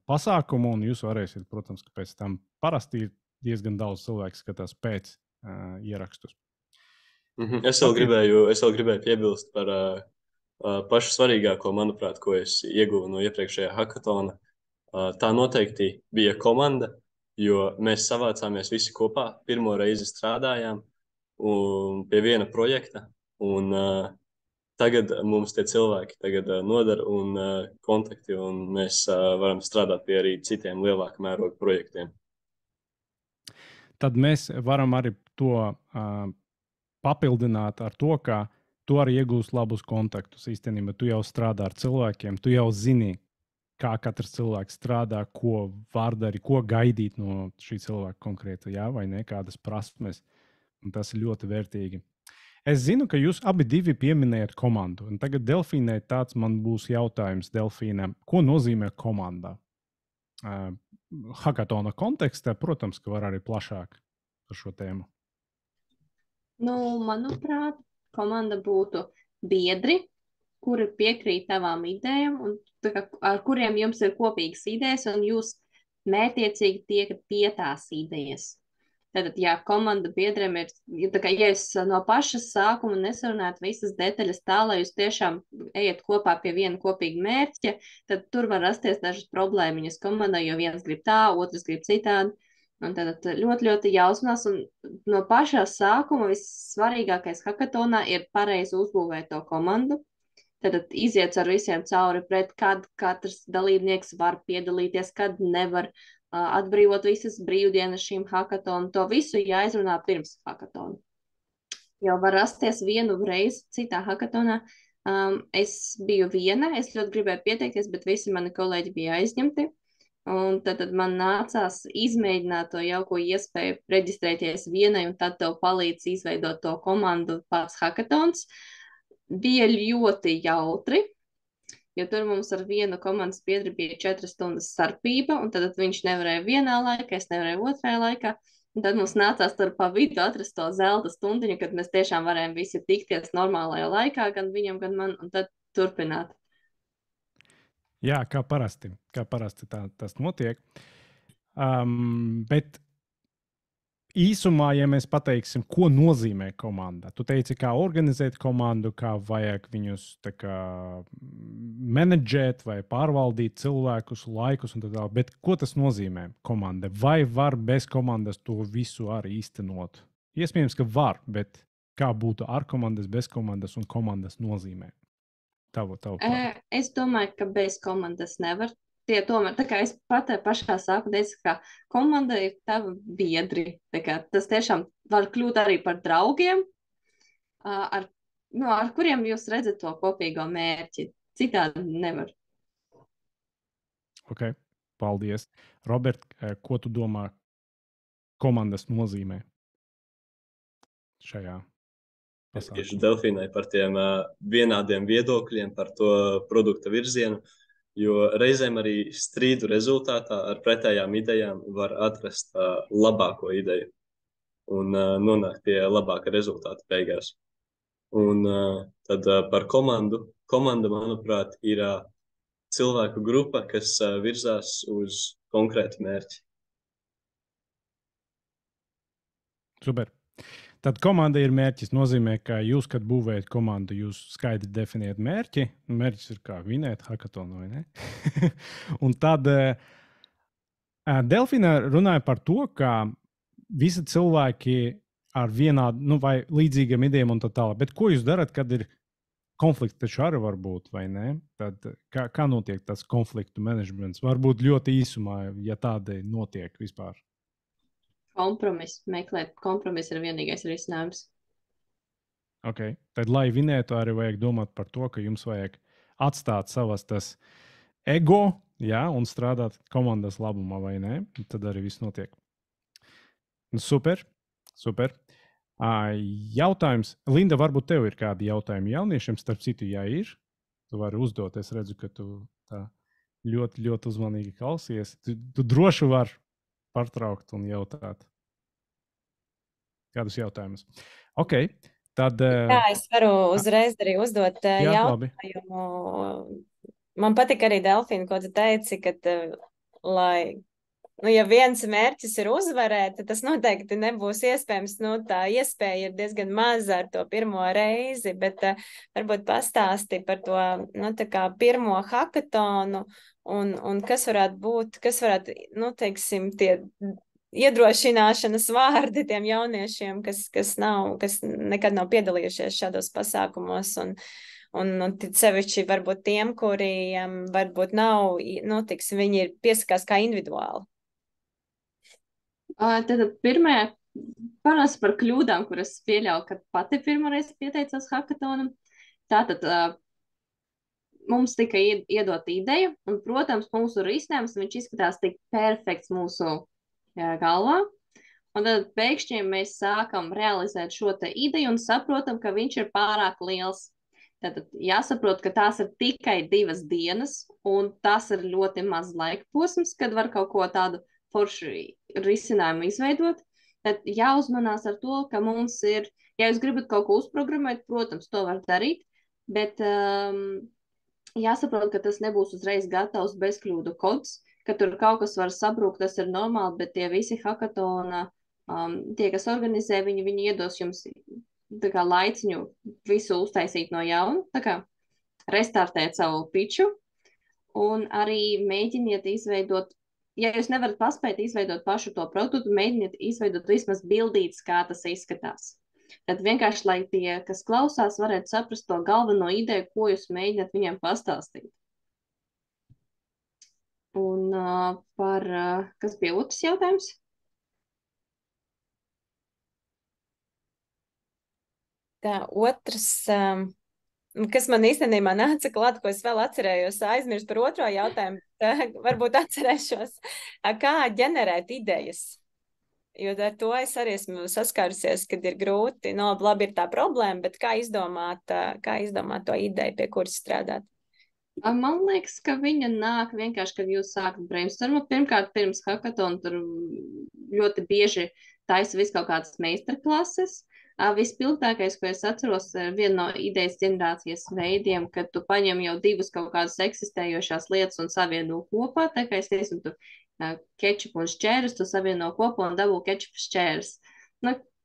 pasākumu, un jūs varēsiet, protams, ka pēc tam parasti diezgan daudz cilvēku skatās pēc ierakstus. Es vēl gribēju piebilst par pašu svarīgāko, manuprāt, ko es ieguvu no iepriekšējā hackathona. Tā noteikti bija komanda, jo mēs savācāmies visi kopā, pirmo reizi strādājām pie viena projekta, un tagad mums tie cilvēki nodara un kontakti, un mēs varam strādāt pie arī citiem lielāka mēroga projektiem. Tad mēs varam arī to papildināt ar to, ka tu arī iegūsi labus kontaktus. Īstenībā tu jau strādā ar cilvēkiem, tu jau zini, kā katrs cilvēks strādā, ko var darīt, ko gaidīt no šī cilvēka konkrēti, jā, vai ne, kādas prasmes. Un tas ir ļoti vērtīgi. Es zinu, ka jūs abi divi pieminējat komandu. Un tagad Delfīnai tāds man būs jautājums Delfīnai. Ko nozīmē komanda? Hackathona kontekstā, protams, ka var arī plašāk par šo tēmu. Manuprāt, komanda būtu biedri, kuri piekrīt tavām idejām un ar kuriem jums ir kopīgas idejas un jūs mērķiecīgi tiekat pie tās idejas. Tātad, ja komanda biedriem ir, ja es no paša sākuma nesarunātu visas detaļas tā, lai jūs tiešām ejat kopā pie viena kopīga mērķa, tad tur var rasties dažas problēmiņas komandā, jo viens grib tā, otrs grib citādi. Un tad ļoti, ļoti jausmās, un no pašā sākuma vissvarīgākais hackathonā ir pareizi uzbūvēt to komandu. Tad iziet ar visiem cauri, pret kad katrs dalībnieks var piedalīties, kad nevar atbrīvot visas brīvdienas šīm hackathonu. To visu jāizrunā pirms hackathona. Jau var rasties vienu reizi citā hackathonā. Es biju viena, es ļoti gribēju pieteikties, bet visi mani kolēģi bija aizņemti. Un tad man nācās izmēģināt to jauko iespēju reģistrēties vienai, un tad tev palīdz izveidot to komandu pats hackathons. Bija ļoti jautri, jo tur mums ar vienu komandas biedru bija 4 stundas starpība, un tad viņš nevarēja vienā laikā, es nevarēju otrajā laikā. Un tad mums nācās tur pa vidu atrast to zelta stundiņu, kad mēs tiešām varējām visi tikties normālajā laikā, gan viņam, gan man, un tad turpināt. Jā, kā parasti tas notiek. Bet īsumā, ja mēs pateiksim, ko nozīmē komanda. Tu teici, kā organizēt komandu, kā vajag viņus menedžēt vai pārvaldīt cilvēkus, laikus un tā tālāk. Bet ko tas nozīmē komanda? Vai var bez komandas to visu arī īstenot? Iespējams, ka var, bet kā būtu ar komandas, bez komandas un komandas nozīmē? Es domāju, ka bez komandas nevar tie tomēr, tā kā es pat pašā sāku teicu, ka komanda ir tava biedri. Tā kā tas tiešām var kļūt arī par draugiem, ar, ar kuriem jūs redzat to kopīgo mērķi. Citādi nevar. Ok, paldies. Robert, ko tu domā komandas nozīmē šajā Tieši pasākumā? Delfīnai par tiem vienādiem viedokļiem par to produkta virzienu, jo reizēm arī strīdu rezultātā ar pretējām idejām var atrast labāko ideju un nonākt pie labāka rezultāta beigās. Un tad par komandu. Komanda, manuprāt, ir cilvēku grupa, kas virzās uz konkrētu mērķi. Super. Tad komanda ir mērķis. Nozīmē, ka jūs, kad būvējat komandu, jūs skaidri definējat mērķi. Mērķis ir kā vinēt hakatonu, vai ne? Un tad Delfīna runāja par to, ka visi cilvēki ar vienādu vai līdzīgiem idejām un tā tālāk. Bet ko jūs darat, kad ir konflikti taču arī var būt, vai ne? Tad kā notiek tas konfliktu menedžments? Varbūt ļoti īsumā, ja tāda notiek vispār. Kompromiss, meklēt kompromisu ir vienīgais risinājums. Okay. Tad, lai vinētu, arī vajag domāt par to, ka jums vajag atstāt savas tas ego, ja, un strādāt komandas labumā, vai ne? Tad arī viss notiek. Super, super. Jautājums. Linda, varbūt tev ir kādi jautājumi jauniešiem? Starp citu, ja ir, tu vari uzdot. Es redzu, ka tu tā ļoti, ļoti uzmanīgi klausies. Tu droši vari pārtraukt un jautāt. Kādus jautājumus? Ok, tad... Jā, es varu uzreiz arī uzdot jautājumu. Man patika arī, Delfīna, ko tu teici, ka, ja viens mērķis ir uzvarēt, tad tas noteikti nebūs iespējams. Tā iespēja ir diezgan maza ar to pirmo reizi, bet varbūt pastāsti par to, pirmo hakatonu un kas varētu būt, teiksim, tie iedrošināšanas vārdi tiem jauniešiem, kas nekad nav piedalījušies šādos pasākumos, un sevišķi varbūt tiem, kuriem varbūt nav, teiksim, viņi ir piesakās kā individuāli. Tad pirmajā parasti par kļūdām, kuras pieļauju, kad pati pirmoreiz pieteicos hakatonam. Tātad mums tika iedota ideja, un, protams, mūsu risinājums, viņš izskatās tik perfekts mūsu galvā. Un tad pēkšņi mēs sākam realizēt šo te ideju un saprotam, ka viņš ir pārāk liels. Tad jāsaprot, ka tās ir tikai 2 dienas, un tas ir ļoti maz laika posms, kad var kaut ko tādu foršu risinājumu izveidot. Tad jāuzmanās ar to, ka mums ir, ja jūs gribat kaut ko uzprogrammēt, protams, to var darīt, bet jāsaprot, ka tas nebūs uzreiz gatavs bezkļūdu kods, ka tur kaut kas var sabrukt, tas ir normāli, bet tie visi hakatona, tie, kas organizē, viņi iedos jums tā kā laiciņu visu uztaisīt no jauna, tā kā restartēt savu piču, un arī mēģiniet izveidot, ja jūs nevarat paspēt izveidot pašu to produktu, mēģiniet izveidot vismaz bildītas, kā tas izskatās. Tad vienkārši, lai tie, kas klausās, varētu saprast to galveno ideju, ko jūs mēģināt viņiem pastāstīt. Un kas bija otrs jautājums? Tā otrs, kas man īstenībā nāca klāt, ko es vēl atcerējos, aizmirst par otro jautājumu, varbūt atcerēšos, kā ģenerēt idejas. Jo ar to es arī esmu saskārusies, kad ir grūti. Labi ir tā problēma, bet kā izdomāt to ideju, pie kuras strādāt? Man liekas, ka viņa nāk vienkārši, kad jūs sākat brainstormu. Pirmkārt, pirms hakatona tur ļoti bieži taisa visu kaut kādas meistarklases. Vispilgtākais, ko es atceros, viena no idejas ģenerācijas veidiem, kad tu paņem jau 2 kaut kādas eksistējošās lietas un savieno kopā. Tā kā es teicu, tu kečupu un šķērs, tu savieno kopā un dabū kečupu šķērs.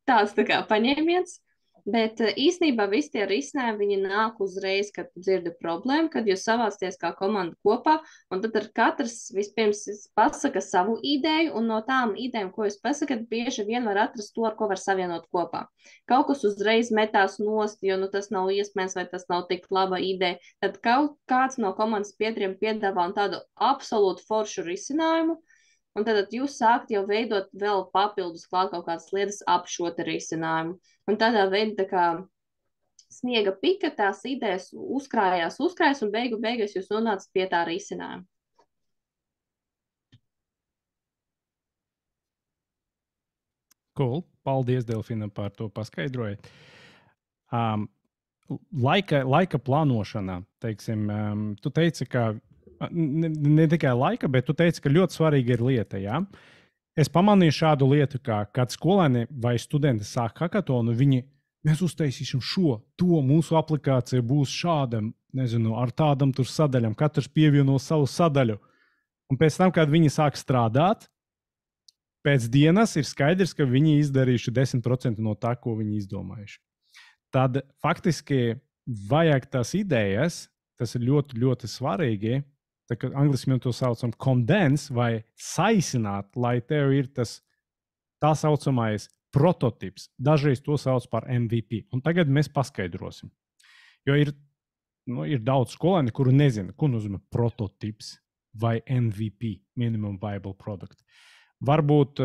Tāds tā kā paņēmiens. Bet īsnībā visi tie risinājumi, viņi nāk uzreiz, kad dzirdi problēmu, kad jūs savācaties kā komanda kopā, un tad ar katrs vispirms pasaka savu ideju, un no tām idejām, ko jūs pasakat, bieži vien var atrast to, ar ko var savienot kopā. Kaut kas uzreiz metās nost, jo tas nav iespējams, vai tas nav tik laba ideja. Tad kaut kāds no komandas biedriem piedāvā tādu absolūtu foršu risinājumu, un tad jūs sākat jau veidot vēl papildus klāt kaut kādas lietas ap šo risinājumu. Un tādā veidā tā kā sniega pika tās idejas uzkrājās, un beigās jūs nonācat pie tā risinājuma. Cool. Paldies, Delfina, par to paskaidrojiet. Laika plānošana, teiksim, tu teici, ka ne tikai laika, bet tu teici, ka ļoti svarīga ir lieta. Ja? Es pamanīju šādu lietu, ka kad skolēni vai studenti sāk hackathonu, mēs uztaisīsim šo, to, mūsu aplikācija būs šāda, nezinu, ar tādam tur sadaļam, katrs pievieno savu sadaļu. Un pēc tam, kad viņi sāk strādāt, pēc dienas ir skaidrs, ka viņi izdarījuši 10% no tā, ko viņi izdomājuši. Tad faktiski vajag tās idejas, tas ir ļoti, ļoti svarīgi. Tā kā angliski mēs to saucam condense vai saisināt, lai tev ir tas tā saucamais prototips. Dažreiz to sauc par MVP. Un tagad mēs paskaidrosim. Jo ir daudz skolēni, kuri nezina, ko nozīmē prototips vai MVP, minimum viable product. Varbūt,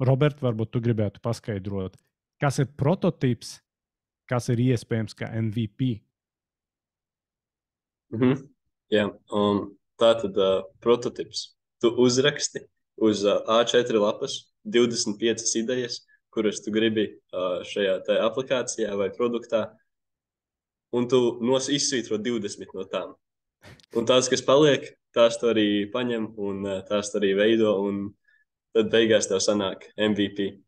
Robert, varbūt tu gribētu paskaidrot, kas ir prototips, kas ir iespējams kā MVP? Jā, tā tad prototips. Tu uzraksti uz A4 lapas 25 idejas, kuras tu gribi šajā aplikācijā vai produktā, un tu izsvītro 20 no tām. Un tās, kas paliek, tās tu arī paņem un tās tu arī veido, un tad beigās tev sanāk MVP.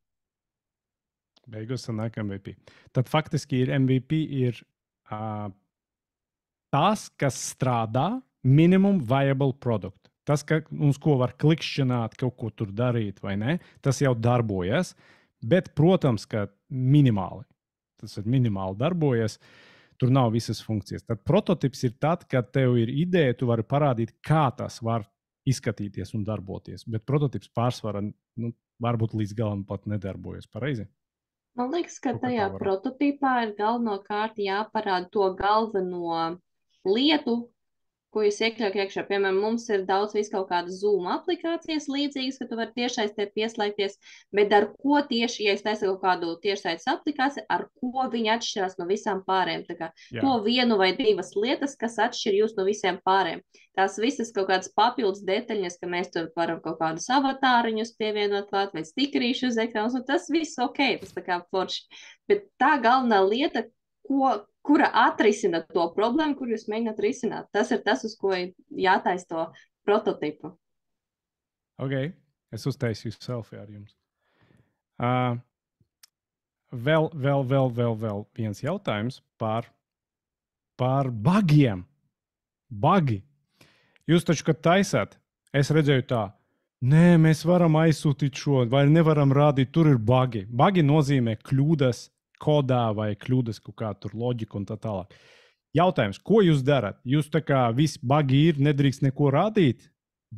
Beigās sanāk MVP. Tad faktiski MVP ir tas, kas strādā minimum viable product. Tas, uz ko var klikšķināt, kaut ko tur darīt vai ne, tas jau darbojas, bet, protams, ka minimāli. Tas ir minimāli darbojas. Tur nav visas funkcijas. Tad prototips ir tad, kad tev ir ideja, tu vari parādīt, kā tas var izskatīties un darboties. Bet prototips pārsvarā varbūt līdz galam pat nedarbojas. Pareizi? Man liekas, ka tajā prototipā ir galvenokārt jāparāda to galveno lietu, ko jūs iekļaujat iekšā. Piemēram, mums ir daudz kaut kādas Zoom aplikācijas līdzīgas, ka tu vari tiešsaistē pieslēgties, bet ar ko tieši, ja es taisu kaut kādu tiešsaistes aplikāciju, ar ko viņi atšķirās no visām pārējām. Tā kā to vienu vai divas lietas, kas atšķir jūs no visiem pārējiem. Tās visas kaut kādas papildus detaļas, ka mēs tur varam kaut kādus avatāriņus pievienot klāt vai stikerīšu uz ekrāns, un tas viss ok, tas tā kā forši. Bet tā galvenā lieta, kura atrisina to problēmu, kur jūs mēģināt risināt. Tas ir tas, uz ko jātaisa to prototipu. Ok, es uztaisīju selfie ar jums. Vēl viens jautājums par bugiem. Bugi. Jūs taču, kad taisāt, es redzēju tā, nē, mēs varam aizsūtīt šo, vai nevaram rādīt, tur ir bugi. Bugi nozīmē kļūdas kodā vai kļūdas kaut kā tur loģika un tā tālāk. Jautājums, ko jūs darat? Jūs tā kā visi bugi ir, nedrīkst neko rādīt?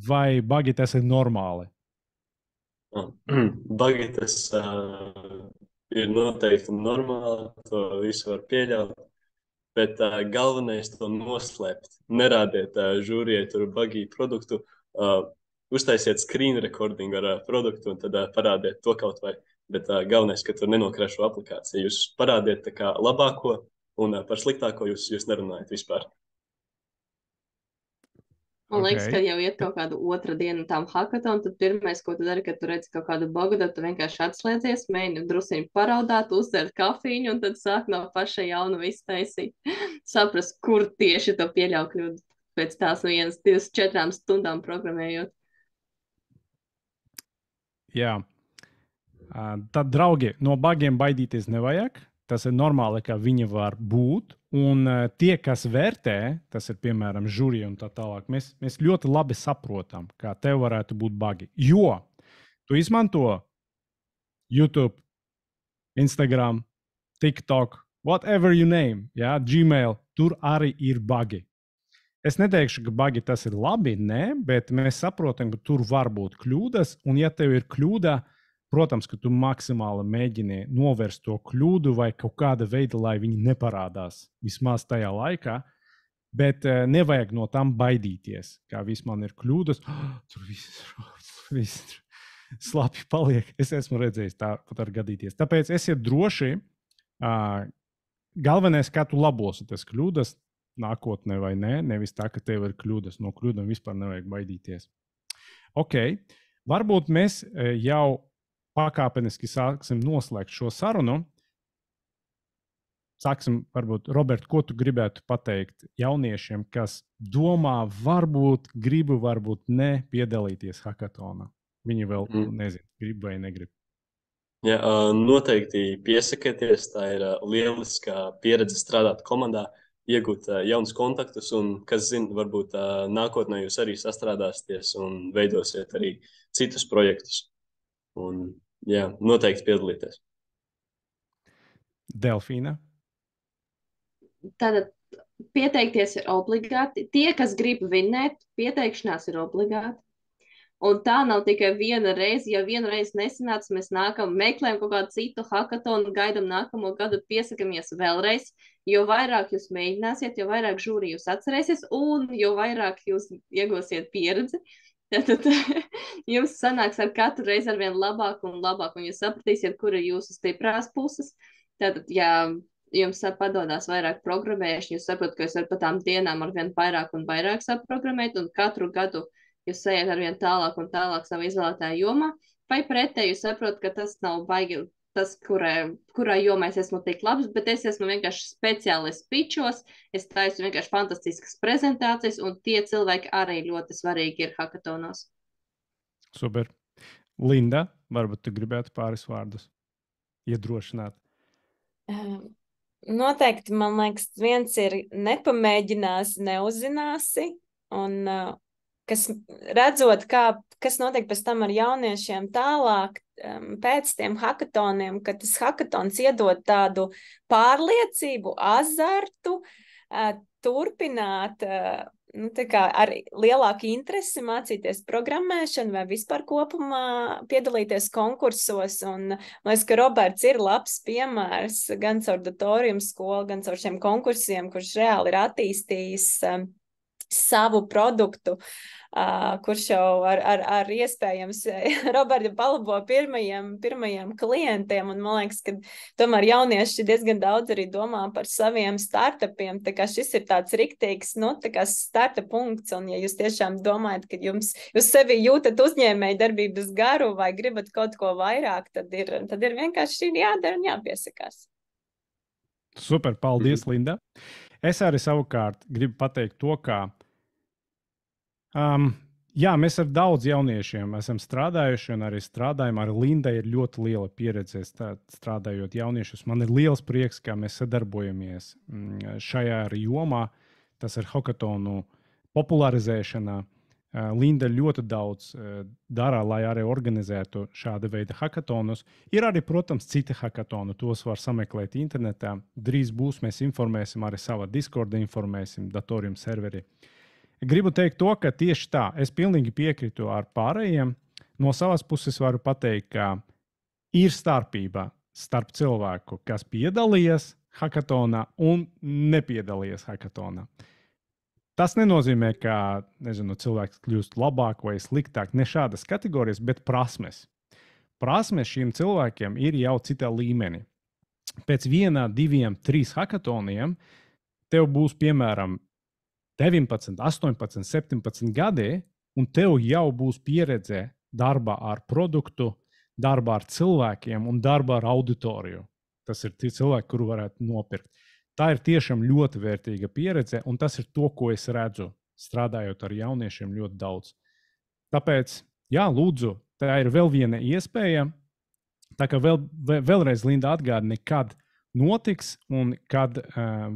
Vai bugi tas ir normāli? Bugi tas ir noteikti normāli, to visu var pieļaut, bet galvenais to noslēpt. Nerādiet žūrijai tur bugi produktu, uztaisiet screen recording ar produktu un tad parādiet to kaut vai. Bet galvenais, ka tur nenokrāš šo aplikāciju. Jūs parādiet tā kā labāko un par sliktāko jūs nerunājat vispār. Man liekas, ka jau iet kaut kādu otru dienu tam hackathon, tad pirmais, ko tu dari, kad tu redzi kaut kādu bugu, tad tu vienkārši atslēdzies, mēģini drusiņu paraudāt, uzdzert kafīņu un tad sāk no paša jaunu visu taisīt. Saprast, kur tieši to pieļauj kļūdu pēc tās 1-4 stundām programējot. Jā. Tad, draugi, no bugiem baidīties nevajag. Tas ir normāli, ka viņi var būt. Un tie, kas vērtē, tas ir piemēram žūrija un tā tālāk, mēs ļoti labi saprotam, kā tev varētu būt bugi. Jo tu izmanto YouTube, Instagram, TikTok, whatever you name, jā, Gmail, tur arī ir bagi. Es neteikšu, ka bagi tas ir labi, nē, bet mēs saprotam, ka tur var būt kļūdas, un ja tev ir kļūda, protams, ka tu maksimāli mēģini novērst to kļūdu vai kaut kāda veida, lai viņi neparādās vismaz tajā laikā, bet nevajag no tam baidīties, kā viss man ir kļūdas, tur viss slapji paliek. Es esmu redzējis, tā pat var gadīties. Tāpēc esiet droši, galvenais, kā tu labosi tas kļūdas, nākotnē vai nē, nevis tā, ka tev ir kļūdas. No kļūdām vispār nevajag baidīties. Ok, varbūt mēs jau pakāpeniski sāksim noslēgt šo sarunu. Sāksim, varbūt, Robert, ko tu gribētu pateikt jauniešiem, kas domā, varbūt gribu, varbūt ne piedalīties hackathonā? Viņi vēl nezina, grib vai negrib. Jā, noteikti piesakieties. Tā ir lieliska pieredze strādāt komandā, iegūt jaunus kontaktus, un, kas zina, varbūt nākotnē jūs arī sastrādāsieties un veidosiet arī citus projektus. Un, jā, noteikti piedalīties. Delfīna? Tātad pieteikties ir obligāti. Tie, kas grib vinēt, pieteikšanās ir obligāti. Un tā nav tikai viena reize. Ja vienu reizi nesanāca, mēs meklējam kaut kādu citu hackathonu, gaidam nākamo gadu, piesakamies vēlreiz. Jo vairāk jūs mēģināsiet, jo vairāk žūri jūs atcerēsies, un jo vairāk jūs iegūsiet pieredzi. Tad jums sanāks ar katru reizi ar vien labāk un labāk, un jūs sapratīsiet, kur ir jūsu stiprās puses. Tātad, ja jums padodās vairāk programmēšana, jūs saprotat, ka jūs varat pa tām dienām ar vien vairāk un vairāk saprogrammēt, un katru gadu jūs ejat ar vien tālāk un tālāk savā izvēlētajā jomā, vai pretēji jūs saprotat, ka tas nav baigi tas, kurā jomā es esmu tik labs, bet es esmu vienkārši speciālists pičos, es taisu vienkārši fantastiskas prezentācijas, un tie cilvēki arī ļoti svarīgi ir hackathonos. Super. Linda, varbūt tu gribētu pāris vārdus iedrošināt? Noteikti, man liekas, viens ir nepamēģinās, neuzzināsi, un kas redzot, kas notiek pēc tam ar jauniešiem tālāk, pēc tiem hackathoniem, ka tas hackathons iedod tādu pārliecību, azartu, turpināt ar lielāku interesi mācīties programmēšanu vai vispār kopumā piedalīties konkursos. Un man liekas, ka Roberts ir labs piemērs gan caur Datorium skolu, gan caur šiem konkursiem, kurš reāli ir attīstījis savu produktu, kurš jau ar iespējams Roberta palabo pirmajiem klientiem, un man liekas, ka tomēr jaunieši diezgan daudz arī domā par saviem startupiem, tā kā šis ir tāds riktīgs, tā kā starta punkts, un ja jūs tiešām domājat, ka jūs sevi jūtat uzņēmēju darbības garu vai gribat kaut ko vairāk, tad ir vienkārši jādara un jāpiesakās. Super, paldies, Linda. Es arī savukārt gribu pateikt to, ka mēs ar daudz jauniešiem esam strādājuši un arī strādājam. Ar Linda ir ļoti liela pieredze strādājot jauniešus. Man ir liels prieks, ka mēs sadarbojamies šajā jomā. Tas ir hackathonu popularizēšana. Linda ļoti daudz dara, lai arī organizētu šāda veida hackathonus. Ir arī, protams, citi hackathoni. Tos var sameklēt internetā. Drīz būs, mēs informēsim arī savā Discordā, informēsim Datorium serveri. Gribu teikt to, ka tieši tā, es pilnīgi piekrītu ar pārējiem. No savas puses varu pateikt, ka ir starpība starp cilvēku, kas piedalījies hackathonā un nepiedalījies hackathonā. Tas nenozīmē, ka cilvēks kļūst labāk vai sliktāk, ne šādas kategorijas, bet prasmes. Prasmes šiem cilvēkiem ir jau citā līmenī. Pēc 1, 2, 3 hackathoniem tev būs, piemēram, 19, 18, 17 gadi, un tev jau būs pieredze darbā ar produktu, darbā ar cilvēkiem un darbā ar auditoriju. Tas ir tie cilvēki, kuru varētu nopirkt. Tā ir tiešām ļoti vērtīga pieredze, un tas ir to, ko es redzu, strādājot ar jauniešiem ļoti daudz. Tāpēc, lūdzu, tā ir vēl viena iespēja. Tā kā vēlreiz Linda atgādina, kad notiks un kad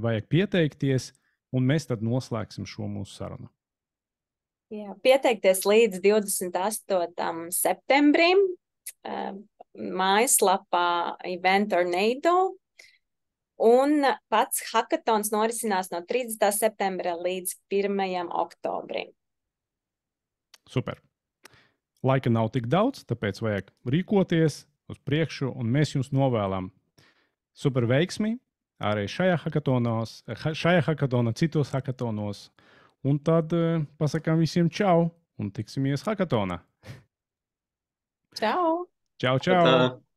vajag pieteikties, un mēs tad noslēgsim šo mūsu sarunu. Jā, pieteikties līdz 28. septembrim mājaslapā Event Tornado. Un pats hakatons norisinās no 30. septembra līdz 1. oktobrim. Super. Laika nav tik daudz, tāpēc vajag rīkoties uz priekšu, un mēs jums novēlam super veiksmi arī šajā hakatonā, citos hakatonos. Un tad pasakām visiem čau un tiksimies hakatonā. Čau! Čau, čau! Tā.